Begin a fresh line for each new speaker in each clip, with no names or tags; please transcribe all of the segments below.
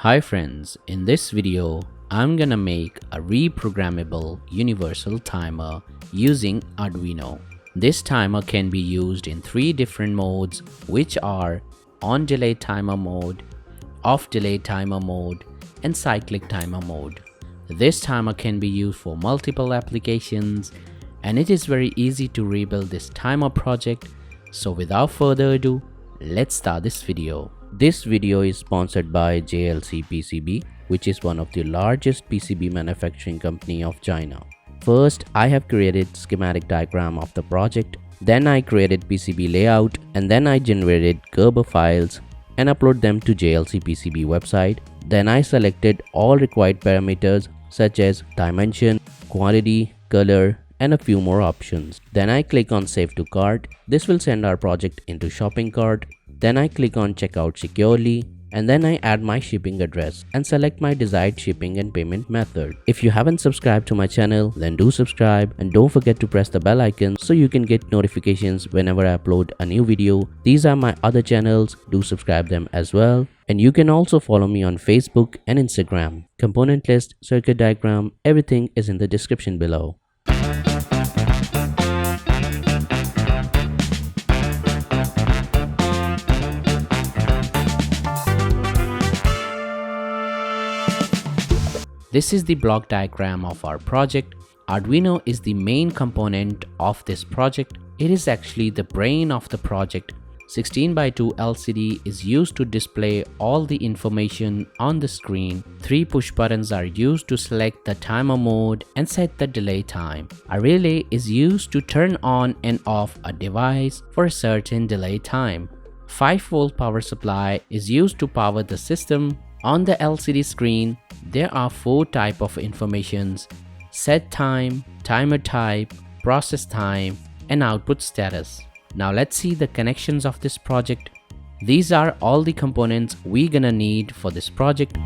Hi friends, in this video, I'm gonna make a reprogrammable universal timer using Arduino. This timer can be used in 3 different modes, which are on delay timer mode, off delay timer mode, and cyclic timer mode. This timer can be used for multiple applications, and it is very easy to rebuild this timer project. So without further ado, let's start this video. This video is sponsored by JLC PCB, which is one of the largest PCB manufacturing company of China. First, I have created schematic diagram of the project. Then I created PCB layout, and then I generated Gerber files and upload them to JLC PCB website. Then I selected all required parameters such as dimension, quantity, color, and a few more options. Then I click on Save to Cart. This will send our project into shopping cart. Then I click on Checkout securely, and then I add my shipping address and select my desired shipping and payment method. If you haven't subscribed to my channel, then do subscribe and don't forget to press the bell icon so you can get notifications whenever I upload a new video. These are my other channels, do subscribe them as well. And you can also follow me on Facebook and Instagram. Component list, circuit diagram, everything is in the description below. This is the block diagram of our project. Arduino is the main component of this project. It is actually the brain of the project. 16:2 LCD is used to display all the information on the screen. 3 push buttons are used to select the timer mode and set the delay time. A relay is used to turn on and off a device for a certain delay time. 5-volt power supply is used to power the system. On the LCD screen, there are 4 types of informations: set time, timer type, process time, and output status. Now let's see the connections of this project. These are all the components we're gonna need for this project.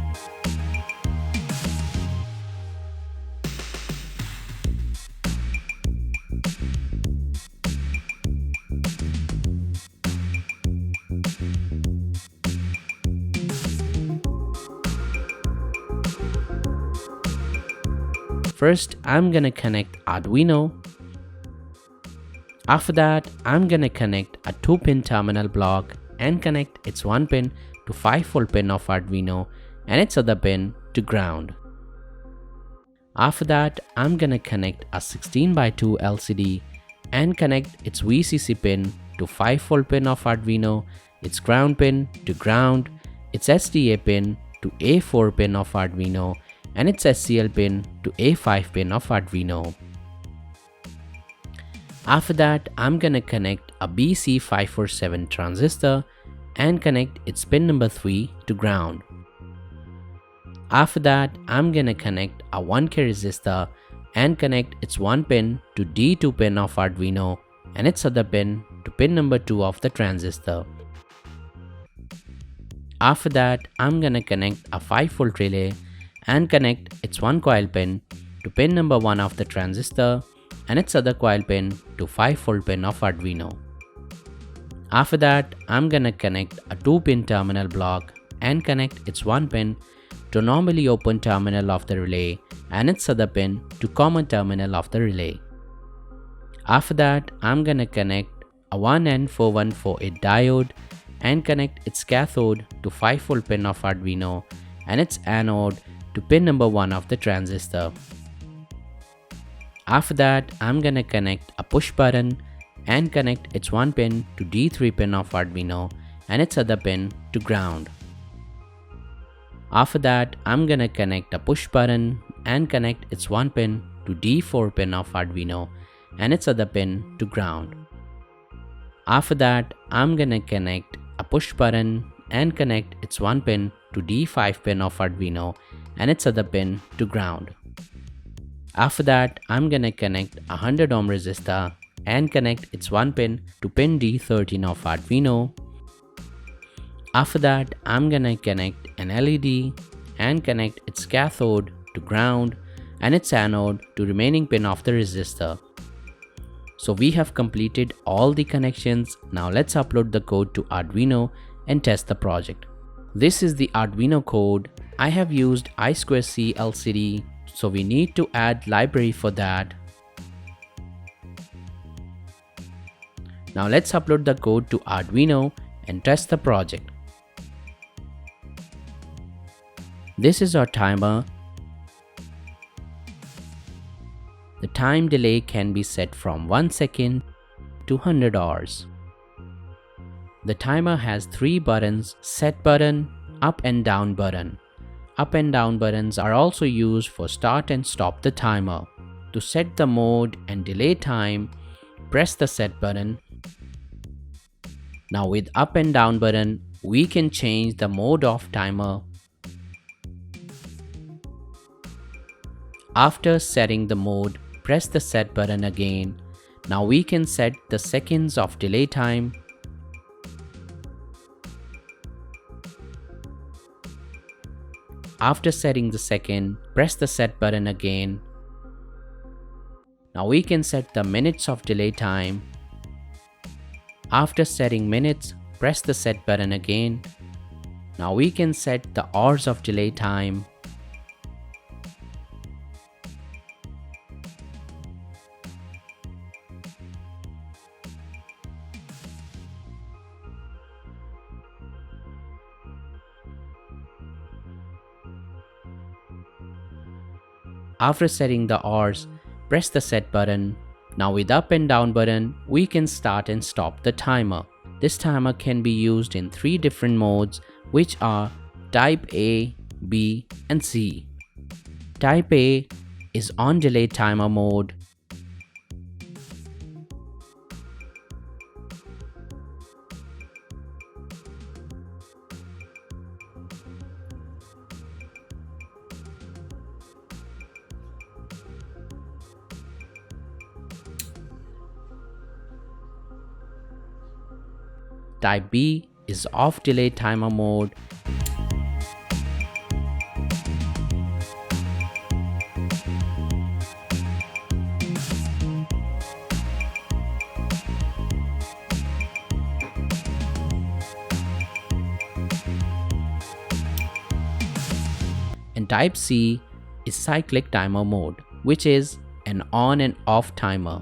First, I'm gonna connect Arduino. After that, I'm gonna connect a 2-pin terminal block and connect its 1 pin to 5-volt pin of Arduino and its other pin to ground. After that, I'm gonna connect a 16:2 LCD and connect its VCC pin to 5-volt pin of Arduino, its ground pin to ground, its SDA pin to A4 pin of Arduino, and its SCL pin to A5 pin of Arduino. After that, I'm gonna connect a BC547 transistor and connect its pin number 3 to ground. After that, I'm gonna connect a 1K resistor and connect its 1 pin to D2 pin of Arduino and its other pin to pin number 2 of the transistor. After that, I'm gonna connect a 5-volt relay and connect its 1 coil pin to pin number 1 of the transistor and its other coil pin to 5-volt pin of Arduino. After that, I'm gonna connect a 2-pin terminal block and connect its 1 pin to normally open terminal of the relay and its other pin to common terminal of the relay. After that, I'm gonna connect a 1N4148 diode and connect its cathode to 5-volt pin of Arduino and its anode to pin number 1 of the transistor. After that, I'm gonna connect a push button and connect its 1 pin to D3 pin of Arduino and its other pin to ground. After that, I'm gonna connect a push button and connect its 1 pin to D4 pin of Arduino and its other pin to ground. After that, I'm gonna connect a push button and connect its 1 pin to D5 pin of Arduino and its other pin to ground. After that, I'm gonna connect a 100 ohm resistor and connect its 1 pin to pin D13 of Arduino. After that, I'm gonna connect an LED and connect its cathode to ground and its anode to remaining pin of the resistor. So we have completed all the connections. Now let's upload the code to Arduino and test the project. This is the Arduino code. I have used I2C LCD, so we need to add library for that. Now let's upload the code to Arduino and test the project. This is our timer. The time delay can be set from 1 second to 100 hours. The timer has 3 buttons: set button, up and down button. Up and down buttons are also used for start and stop the timer. To set the mode and delay time, press the set button. Now with up and down button, we can change the mode of timer. After setting the mode, press the set button again. Now we can set the seconds of delay time. After setting the second, press the set button again. Now we can set the minutes of delay time. After setting minutes, press the set button again. Now we can set the hours of delay time. After setting the hours, press the set button. Now with up and down button, we can start and stop the timer. This timer can be used in 3 different modes, which are Type A, B, and C. Type A is on delay timer mode. Type B is off delay timer mode. And Type C is cyclic timer mode, which is an on and off timer.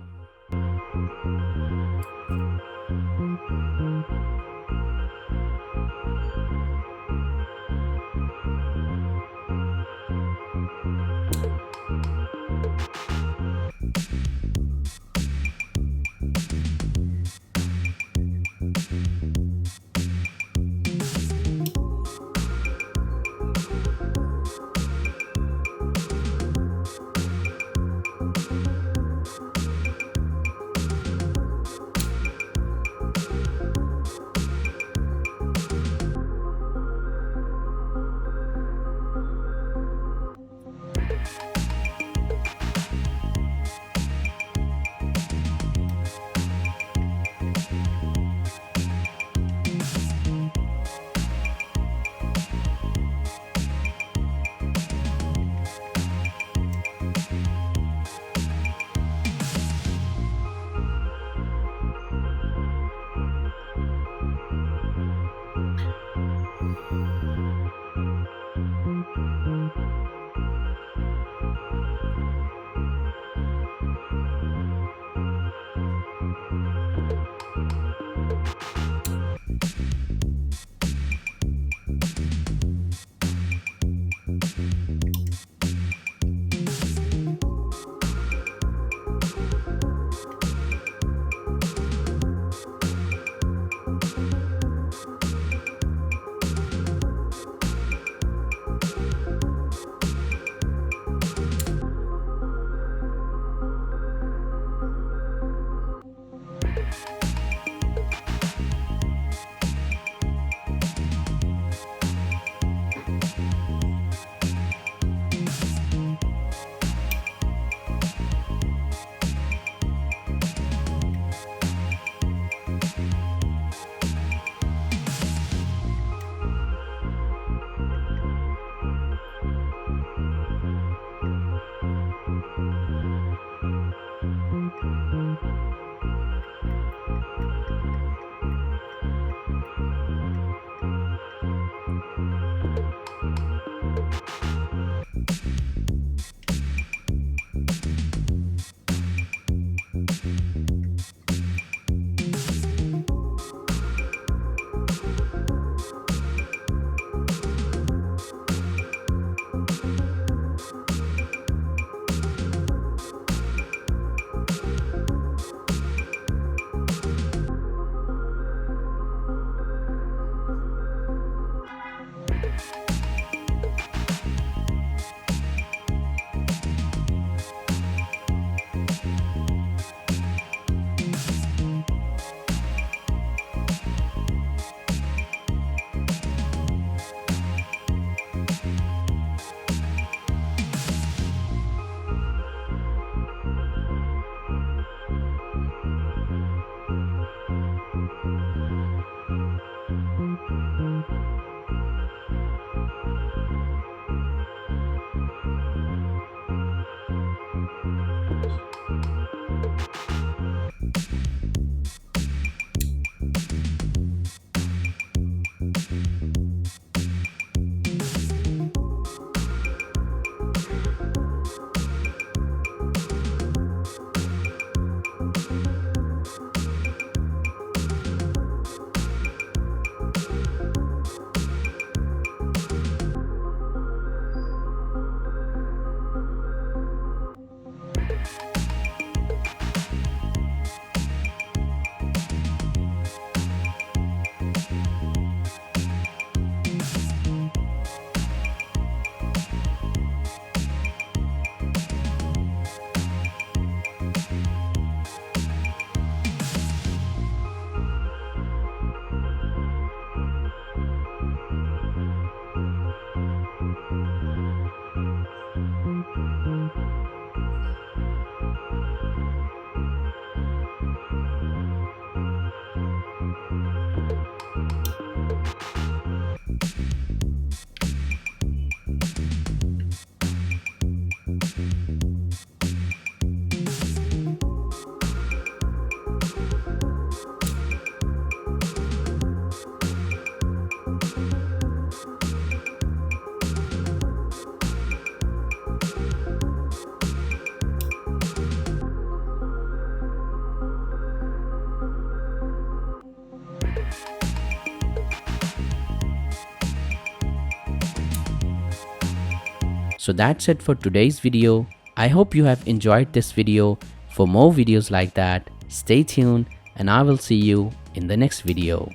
So that's it for today's video. I hope you have enjoyed this video. For more videos like that, stay tuned and I will see you in the next video.